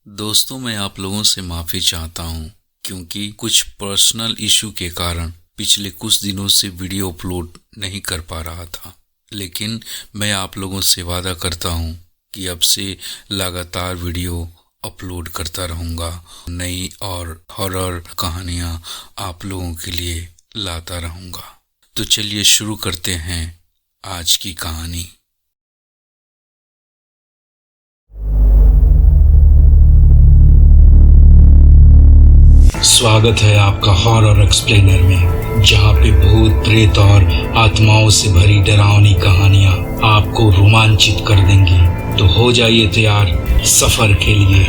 दोस्तों, मैं आप लोगों से माफ़ी चाहता हूँ क्योंकि कुछ पर्सनल इशू के कारण पिछले कुछ दिनों से वीडियो अपलोड नहीं कर पा रहा था। लेकिन मैं आप लोगों से वादा करता हूँ कि अब से लगातार वीडियो अपलोड करता रहूँगा। नई और हॉरर कहानियाँ आप लोगों के लिए लाता रहूँगा। तो चलिए शुरू करते हैं आज की कहानी। स्वागत है आपका हॉरर एक्सप्लेनर में, जहां पे भूत प्रेत और आत्माओं से भरी डरावनी कहानियां आपको रोमांचित कर देंगी। तो हो जाइए तैयार सफर के लिए।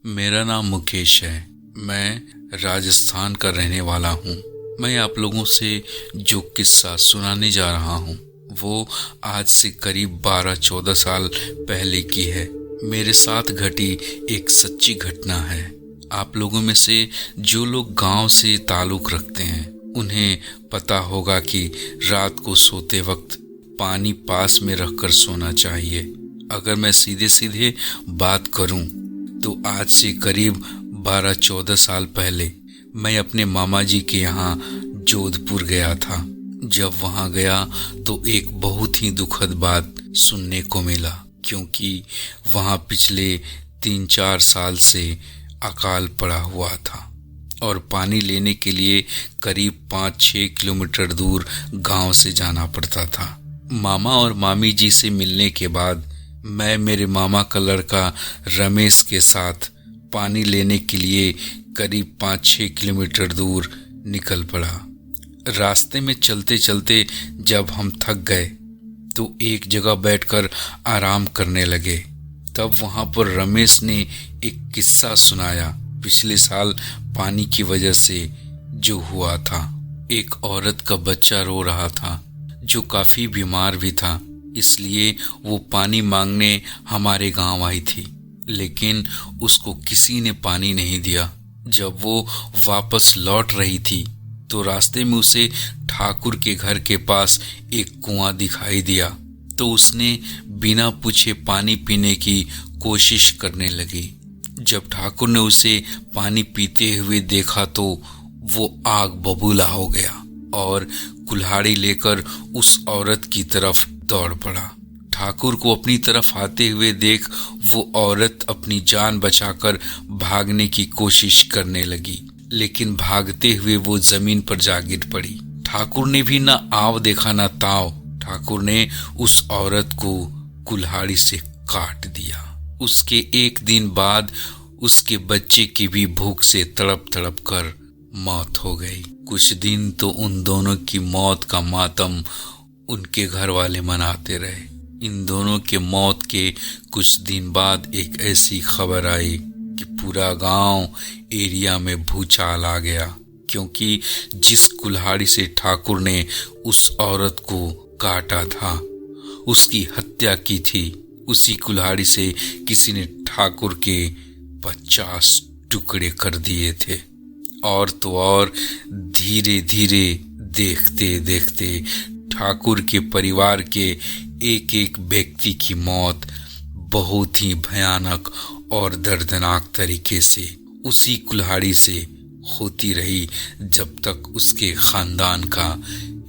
मेरा नाम मुकेश है। मैं राजस्थान का रहने वाला हूँ। मैं आप लोगों से जो किस्सा सुनाने जा रहा हूँ वो आज से करीब 12-14 साल पहले की है। मेरे साथ घटी एक सच्ची घटना है। आप लोगों में से जो लोग गांव से ताल्लुक़ रखते हैं उन्हें पता होगा कि रात को सोते वक्त पानी पास में रखकर सोना चाहिए। अगर मैं सीधे सीधे बात करूं तो आज से करीब 12-14 साल पहले मैं अपने मामा जी के यहाँ जोधपुर गया था। जब वहाँ गया तो एक बहुत ही दुखद बात सुनने को मिला, क्योंकि वहाँ पिछले 3-4 साल से अकाल पड़ा हुआ था और पानी लेने के लिए करीब 5-6 किलोमीटर दूर गांव से जाना पड़ता था। मामा और मामी जी से मिलने के बाद मैं मेरे मामा का लड़का रमेश के साथ पानी लेने के लिए करीब 5-6 किलोमीटर दूर निकल पड़ा। रास्ते में चलते चलते जब हम थक गए तो एक जगह बैठकर आराम करने लगे। तब वहाँ पर रमेश ने एक किस्सा सुनाया, पिछले साल पानी की वजह से जो हुआ था। एक औरत का बच्चा रो रहा था जो काफ़ी बीमार भी था, इसलिए वो पानी मांगने हमारे गांव आई थी, लेकिन उसको किसी ने पानी नहीं दिया। जब वो वापस लौट रही थी तो रास्ते में उसे ठाकुर के घर के पास एक कुआं दिखाई दिया, तो उसने बिना पूछे पानी पीने की कोशिश करने लगी। जब ठाकुर ने उसे पानी पीते हुए देखा तो वो आग बबूला हो गया और कुल्हाड़ी लेकर उस औरत की तरफ दौड़ पड़ा। ठाकुर को अपनी तरफ आते हुए देख वो औरत अपनी जान बचाकर भागने की कोशिश करने लगी, लेकिन भागते हुए वो जमीन पर जा गिर पड़ी। ठाकुर ने भी ना आव देखा ना ताव। ठाकुर ने उस औरत को कुल्हाड़ी से काट दिया। उसके एक दिन बाद उसके बच्चे की भी भूख से तड़प तड़प कर मौत हो गई। कुछ दिन तो उन दोनों की मौत का मातम उनके घर वाले मनाते रहे। इन दोनों के मौत के कुछ दिन बाद एक ऐसी खबर आई कि पूरा गांव एरिया में भूचाल आ गया, क्योंकि जिस कुल्हाड़ी से ठाकुर ने उस औरत को काटा था, उसकी हत्या की थी, उसी कुल्हाड़ी से किसी ने ठाकुर के 50 टुकड़े कर दिए थे। और तो और धीरे धीरे देखते देखते ठाकुर के परिवार के एक एक व्यक्ति की मौत बहुत ही भयानक और दर्दनाक तरीके से उसी कुल्हाड़ी से होती रही, जब तक उसके खानदान का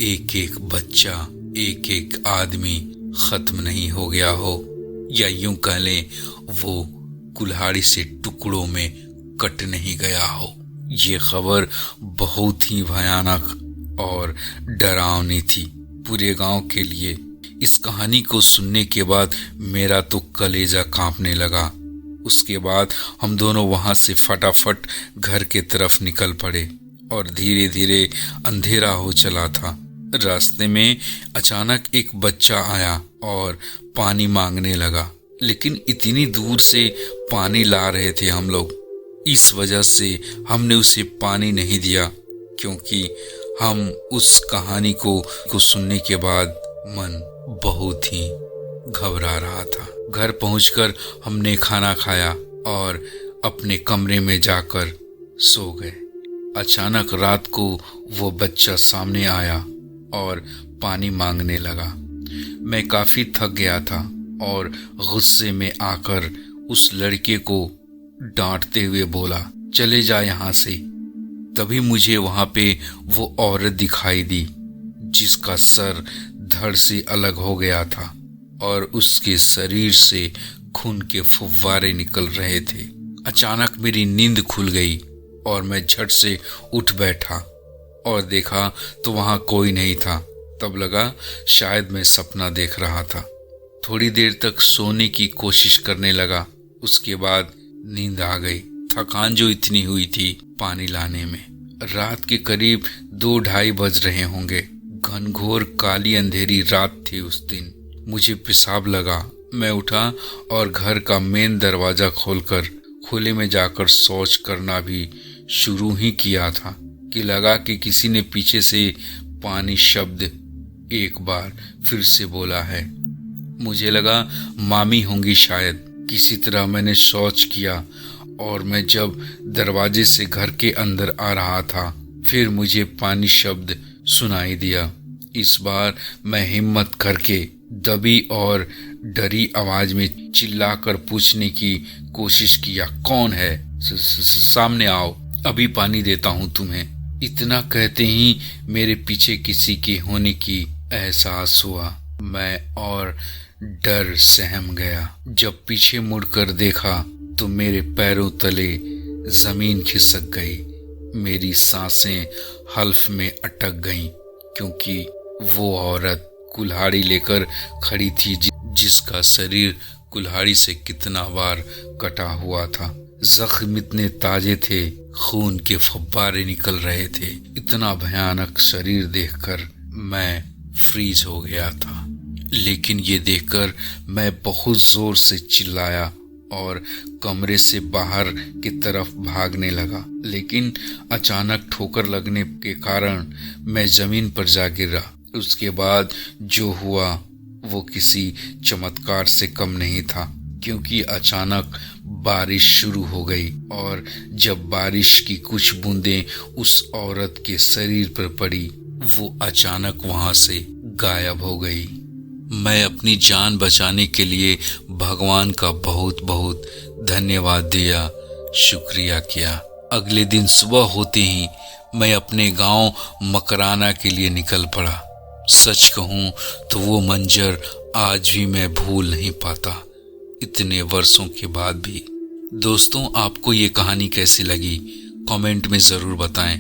एक एक बच्चा, एक एक आदमी खत्म नहीं हो गया हो, या यूं कह लें वो कुल्हाड़ी से टुकड़ों में कट नहीं गया हो। ये खबर बहुत ही भयानक और डरावनी थी पूरे गांव के लिए। इस कहानी को सुनने के बाद मेरा तो कलेजा कांपने लगा। उसके बाद हम दोनों वहां से फटाफट घर के तरफ निकल पड़े और धीरे धीरे अंधेरा हो चला था। रास्ते में अचानक एक बच्चा आया और पानी मांगने लगा, लेकिन इतनी दूर से पानी ला रहे थे हम लोग, इस वजह से हमने उसे पानी नहीं दिया, क्योंकि हम उस कहानी को सुनने के बाद मन बहुत ही घबरा रहा था। घर पहुंचकर हमने खाना खाया और अपने कमरे में जाकर सो गए। अचानक रात को वो बच्चा सामने आया और पानी मांगने लगा। मैं काफी थक गया था और गुस्से में आकर उस लड़के को डांटते हुए बोला, चले जा यहाँ से। तभी मुझे वहां पे वो औरत दिखाई दी जिसका सर धड़ से अलग हो गया था और उसके शरीर से खून के फुव्वारे निकल रहे थे। अचानक मेरी नींद खुल गई और मैं झट से उठ बैठा और देखा तो वहां कोई नहीं था। तब लगा शायद मैं सपना देख रहा था। थोड़ी देर तक सोने की कोशिश करने लगा, उसके बाद नींद आ गई। थकान जो इतनी हुई थी पानी लाने में। रात के करीब 2-2:30 बज रहे होंगे। घनघोर काली अंधेरी रात थी उस दिन। मुझे पेशाब लगा। मैं उठा और घर का मेन दरवाजा खोलकर खुले में जाकर शौच करना भी शुरू ही किया था कि लगा कि किसी ने पीछे से पानी शब्द एक बार फिर से बोला है। मुझे लगा मामी होंगी शायद। किसी तरह मैंने शौच किया और मैं जब दरवाजे से घर के अंदर आ रहा था फिर मुझे पानी शब्द सुनाई दिया। इस बार मैं हिम्मत करके दबी और डरी आवाज में चिल्लाकर पूछने की कोशिश किया, कौन है? सामने आओ, अभी पानी देता हूँ तुम्हें। इतना कहते ही मेरे पीछे किसी के होने की एहसास हुआ। मैं और डर सहम गया। जब पीछे मुड़कर देखा तो मेरे पैरों तले जमीन खिसक गई। मेरी सांसें हल्फ में अटक गईं क्योंकि वो औरत कुल्हाड़ी लेकर खड़ी थी जिसका शरीर कुल्हाड़ी से कितना बार कटा हुआ था। जख्म इतने ताजे थे, खून के फव्वारे निकल रहे थे। इतना भयानक शरीर देखकर मैं फ्रीज हो गया था। लेकिन ये देखकर मैं बहुत जोर से चिल्लाया और कमरे से बाहर की तरफ भागने लगा। लेकिन अचानक ठोकर लगने के कारण मैं जमीन पर जा गिरा। उसके बाद जो हुआ वो किसी चमत्कार से कम नहीं था क्योंकि अचानक बारिश शुरू हो गई और जब बारिश की कुछ बूंदें उस औरत के शरीर पर पड़ी वो अचानक वहां से गायब हो गई। मैं अपनी जान बचाने के लिए भगवान का बहुत बहुत धन्यवाद दिया, शुक्रिया किया। अगले दिन सुबह होते ही मैं अपने गांव मकराना के लिए निकल पड़ा। सच कहूं तो वो मंजर आज भी मैं भूल नहीं पाता, इतने वर्षों के बाद भी। दोस्तों, आपको ये कहानी कैसी लगी कमेंट में ज़रूर बताएं।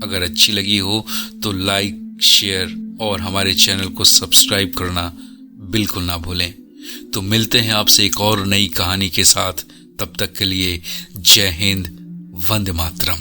अगर अच्छी लगी हो तो लाइक, शेयर और हमारे चैनल को सब्सक्राइब करना बिल्कुल ना भूलें। तो मिलते हैं आपसे एक और नई कहानी के साथ। तब तक के लिए जय हिंद, वंदे मातरम।